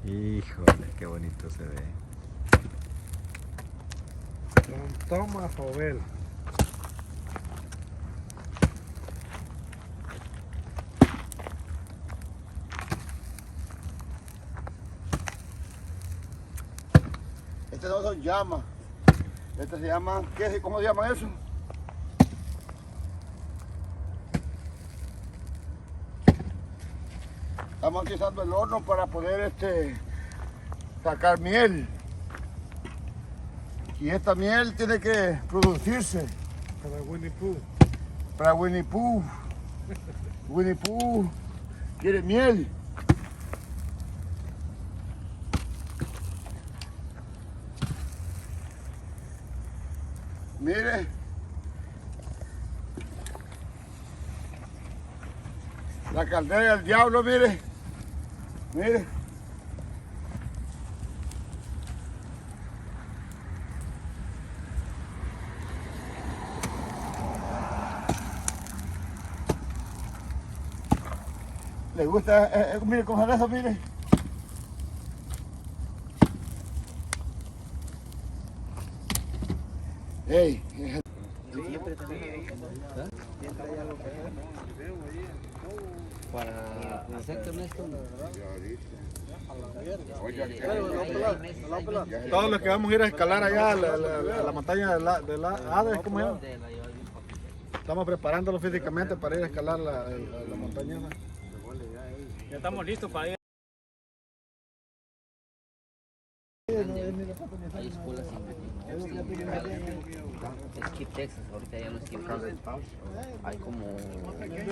Híjole, qué bonito se ve. Don Tomás Jovel. Este no son llamas. Este se llama, ¿cómo se llama eso? Estamos aquí usando el horno para poder sacar miel. Y esta miel tiene que producirse. Para Winnie Pooh. Para Winnie Pooh. Winnie Pooh quiere miel. Mire. La caldera del diablo, mire. Mire. ¿Le gusta? Mire, con eso, mire. Ey. Para hacerte honesto, Todos los que vamos a ir a escalar allá a la montaña de la Hades, ¿cómo se llama? Estamos preparándolo físicamente para ir a escalar la montaña. Ya estamos listos para ir. hay escuelas en Skip, Texas, ahorita ya no es Skip, hay como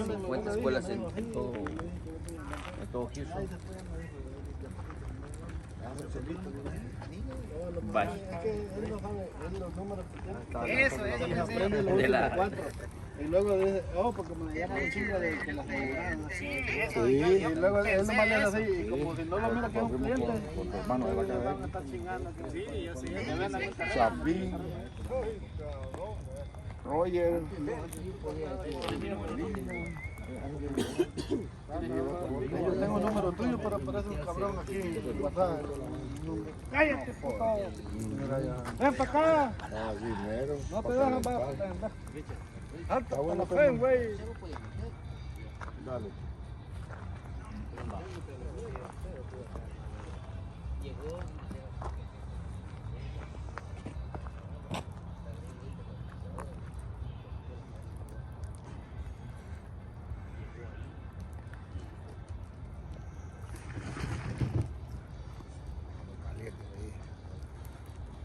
50 escuelas en todo Houston. Bye. De la... Y luego dice, porque me llaman un chingo de que las aseguraron. Sí, y luego él nomás le hace así, y como si no lo mira que es un cliente, van a estar chingando. Sí, yo sí. Sabín. Roger. Yo tengo un número tuyo, pero aparece un cabrón aquí en WhatsApp. Cállate, puto. Ven para acá. No te dejan, va. Alta, con la fe, güey. Dale.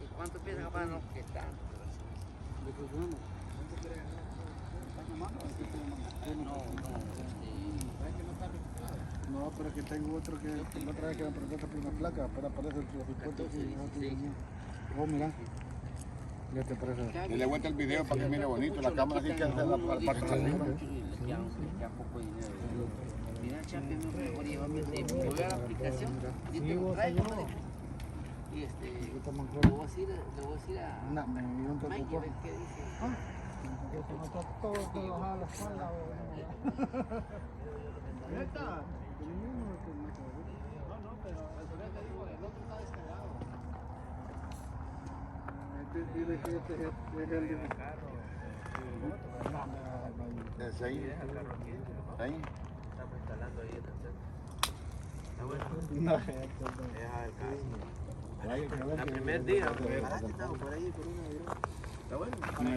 ¿Y cuánto piensas, papá? No, que está. No, pero que tengo otro que la otra vez que me preguntaste por una placa, pero aparece entre los 50 y oh, mira. Ya te parece. Dale vuelta el video para que mire bonito. La cámara aquí que hace la parte de arriba. Le queda poco dinero. Mira, Champion, no me llevarme de volver a la aplicación. Y te lo traigo, y le voy a decir a No, me dio un Mike, poco. a ver qué dice. Todos te bajan la espalda. ¿Neta? No, pero el problema te digo, el otro está descargado. Dile que este es el de carro. Es ahí. Ahí. Estamos instalando ahí en el centro. Está bueno. No, El primer día, por ahí por una. Está bueno.